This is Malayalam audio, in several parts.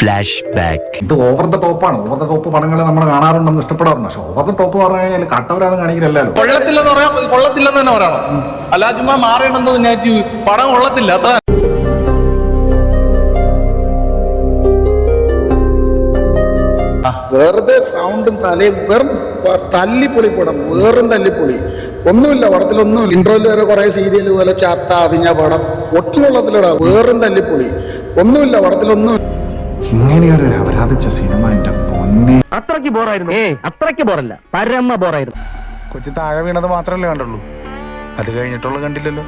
Flash back. ഇത് ഓവർ ദ ടോപ്പാണ്. ഓവർ ദ ടോപ്പ് പടങ്ങൾ നമ്മൾ കാണാറുണ്ടെന്ന് ഇഷ്ടപ്പെടാറുണ്ട്. പക്ഷെ ഓവർ ദ ടോപ്പ് പറഞ്ഞു കഴിഞ്ഞാൽ കട്ടവരാന്ന് കാണിക്കില്ലല്ലോ. കൊള്ളത്തില്ലെന്ന് പറയാം, കൊള്ളത്തില്ലെന്ന് തന്നെ പറയണം. അല്ല ചുമ്മാ മാറേണ്ടെന്ന് നെഗറ്റീവ് പടം കൊള്ളത്തില്ല അത്ര. വെറുതെ സൗണ്ടും തലയും വെറും തല്ലിപ്പൊളി പടം, വേറും തല്ലിപ്പൊളി. ഒന്നുമില്ല പടത്തിലൊന്നുമില്ല. ഇന്റർവെൽ വരെ കുറെ സീരിയൽ പോലെ ചാത്ത അഭിഞ്ഞ പടം ഒട്ടുകൊള്ളത്തിലടാ, വേറും തല്ലിപ്പൊളി. ഒന്നുമില്ല പടത്തിലൊന്നും. ഇങ്ങനെയൊരു അപരാധിച്ച സിനിമ എന്റെ പൊന്നെ. അത്രയ്ക്ക് ബോറായിരുന്നു. അത്രയ്ക്ക് ബോറല്ല, പരമ ബോറായിരുന്നു. കൊച്ചു താഴെ വീണത് മാത്രമല്ലേ കണ്ടുള്ളൂ, അത് കഴിഞ്ഞിട്ടുള്ള കണ്ടില്ലല്ലോ.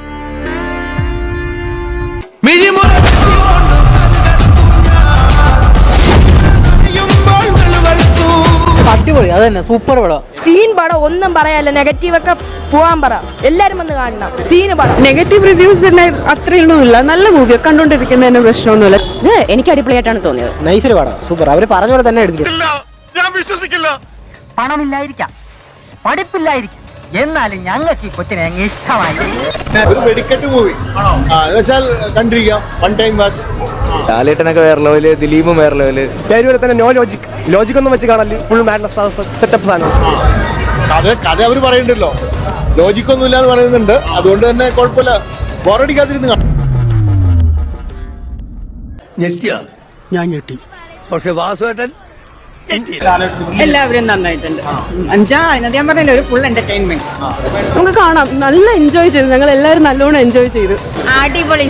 അടിപൊളി, അത് തന്നെ സൂപ്പർ പടം. സീൻ പടം ഒന്നും പറയാല്ല, നെഗറ്റീവ് ഒക്കെ പോവാൻ പറ, എല്ലാരും വന്ന് കാണണം. സീന് പടം നെഗറ്റീവ് റിവ്യൂസ് തന്നെ അത്രയൊന്നുമില്ല, നല്ല മൂവി കണ്ടോണ്ടിരിക്കുന്നതിന് പ്രശ്നമൊന്നുമില്ല. ഇത് എനിക്ക് അടിപൊളിയായിട്ടാണ് തോന്നിയത്. നൈസൊരു പടം, സൂപ്പർ. അവര് പറഞ്ഞ പോലെ തന്നെ എടുത്തിട്ടുണ്ട്. ഞാൻ വിശ്വസിക്കില്ല. പണമില്ലായിരിക്കാം, പഠിപ്പില്ലായിരിക്കും, എന്നാലും ഞങ്ങൾക്ക് ഈ കൊച്ചിനെ അങ്ങ് ഇഷ്ടമായി. ഒരു വെടിക്കെട്ട് മൂവി എന്നുവെച്ചാൽ കണ്ടിരിക്കാം, വൺ ടൈം വാച്ച്. ലാലേട്ടനൊക്കെ വേറെ ലെവല്, ദിലീപും വേറെ ലെവല്. പേര് തന്നെ നോ ലോജിക്, ലോജിക് ഒന്നും വെച്ച് കാണല്ലേ, ഫുൾ മാഡ്നസ് സെറ്റപ്പ് സാധനം. കഥ അവർ പറയുന്നുണ്ടല്ലോ, ലോജിക്കൊന്നും ഇല്ലാന്ന് പറയുന്നുണ്ട്. അതുകൊണ്ട് തന്നെ കുഴപ്പമില്ല, ബോറടിക്കാതിരുന്ന് കാണാം. ഞാൻ ഞെട്ടി. പക്ഷെ വാസുവേട്ടൻ എല്ലാവരും നന്നായിട്ടുണ്ട്. അതിനകത്ത് ഞാൻ പറഞ്ഞില്ല, ഒരു ഫുൾ എന്റർടൈൻമെന്റ് നമുക്ക് കാണാം. നല്ല എൻജോയ് ചെയ്തു, ഞങ്ങൾ എല്ലാവരും നല്ലോണം എൻജോയ് ചെയ്തു. അടിപൊളി.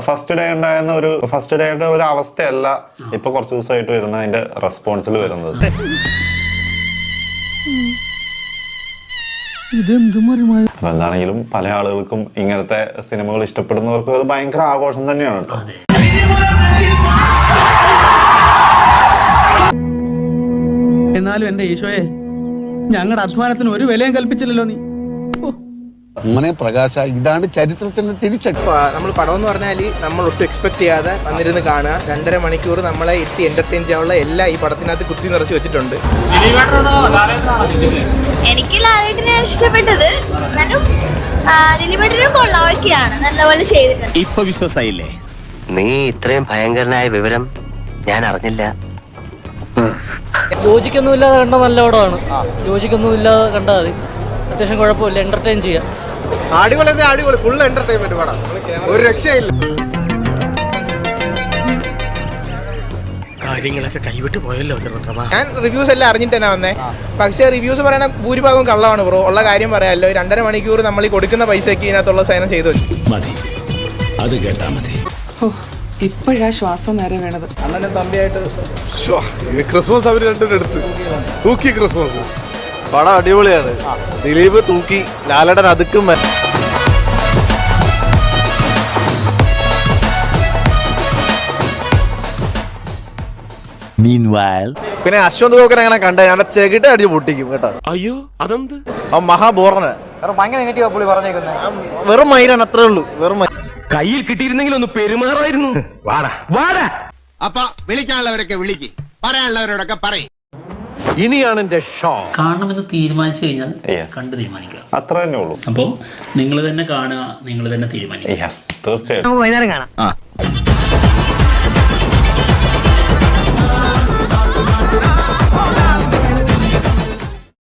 ഫസ്റ്റ് ഡേ ഉണ്ടായിരുന്ന ഒരു അവസ്ഥയല്ല ഇപ്പൊ കുറച്ച് ദിവസമായിട്ട് വരുന്ന അതിന്റെ റെസ്പോൺസിൽ വരുന്നത്. എന്താണെങ്കിലും പല ആളുകൾക്കും ഇങ്ങനത്തെ സിനിമകൾ ഇഷ്ടപ്പെടുന്നവർക്കും അത് ഭയങ്കര ആഘോഷം തന്നെയാണ് കേട്ടോ. എന്നാലും എന്റെ ഈശോയെ, ഞങ്ങളുടെ അധ്വാനത്തിന് ഒരു വിലയും കൽപ്പിച്ചില്ലല്ലോ നീ. അങ്ങനെ പ്രകാശ, ഇതാണ് ചരിത്രത്തിന്റെ തിരിച്ചടി. നമ്മൾ പടം എന്ന് പറഞ്ഞാൽ നമ്മൾ ഒട്ടും എക്സ്പെക്ട് ചെയ്യാതെ വന്നിരുന്ന് കാണുക. 2.5 മണിക്കൂർ നമ്മളെ എത്തി എന്റർടൈൻ ചെയ്യാനുള്ള എല്ലാം ഈ പടത്തിനകത്ത് കുത്തി നിറച്ച് വെച്ചിട്ടുണ്ട്. എനിക്ക് ലാലേട്ടനെ ഇഷ്ടപ്പെട്ടത്, ദിലീപേട്ടനും കൊള്ളാവൊക്കെയാണ്, നല്ലപോലെ ചെയ്തിട്ടുണ്ട്. ഇപ്പൊ വിശ്വാസായില്ലേ? നീ ഇത്രയും ഭയങ്കരനായ വിവരം ഞാൻ അറിഞ്ഞില്ല. ലോജിക്കൊന്നും ഇല്ലാതെ കണ്ട നല്ല പടമാണ്. ലോജിക്കൊന്നും ഇല്ലാതെ കണ്ടാൽ മതി, അത്യാവശ്യം കുഴപ്പമില്ല, എന്റർടൈൻ ചെയ്യാം. അടിപൊളി, അടിപൊളി, ഫുൾ എന്റർടൈൻമെന്റ് പടം, ഒരു രക്ഷയില്ല. കാര്യങ്ങളൊക്കെ കൈവിട്ട് പോയല്ലോ. ഞാൻ റിവ്യൂസ് എല്ലാം അറിഞ്ഞിട്ട് തന്നെ വന്നേ. പക്ഷേ റിവ്യൂസ് പറയണ ഭൂരിഭാഗം കള്ളമാണ് ബ്രോ. ഉള്ള കാര്യം പറയാമല്ലോ, 2.5 മണിക്കൂർ നമ്മൾ ഈ കൊടുക്കുന്ന പൈസക്ക് ഇതിനകത്തുള്ള സേനം ചെയ്തു മതി, അത് കേട്ടാ മതി. ഇപ്പോഴാ ശ്വാസം നേരെ വേണത്. അണ്ണനും തമ്പിയായിട്ട് ക്രിസ്മസ് അവർ രണ്ടും എടുത്ത് തൂക്കി. ക്രിസ്മസ് പടം അടിപൊളിയാണ്. ദിലീപ് തൂക്കി, ലാലേട്ടൻ അതുക്കും. Meanwhile, പിന്നെ അശ്വന്ത് ഗോക്കൻ അങ്ങനെ കണ്ട ഞാൻ ചെകിട്ട് അടിച്ച് പൊട്ടിക്കും കേട്ടോ. അയ്യോ അതെന്ത്? ആ മഹാബോറന് ഭയങ്കര നെഗറ്റീവ് പുള്ളി പറഞ്ഞേക്കുന്നത്. വെറും മൈനാണ്, അത്രേ ഉള്ളൂ, വെറും. കയ്യിൽ കിട്ടിയിരുന്നെങ്കിൽ ഒന്ന് പെരുമാറായിരുന്നു. വാടാ വാടാ. അപ്പൊ വിളിക്കാനുള്ളവരൊക്കെ വിളിക്ക്, പറയാനുള്ളവരോടൊക്കെ പറയും. ഇനിയാണ് എന്റെ ഷോ. കാണണമെന്ന് തീരുമാനിച്ചു കഴിഞ്ഞാൽ Yes. കണ്ടു തീരുമാനിക്കുക. അത്ര തന്നെ ഉള്ളൂ. അപ്പോൾ നിങ്ങൾ തന്നെ കാണുക, നിങ്ങൾ തന്നെ തീരുമാനിക്കുക. യെസ്, തീർച്ചയായിട്ടും. വൈകുന്നേരം കാണാം.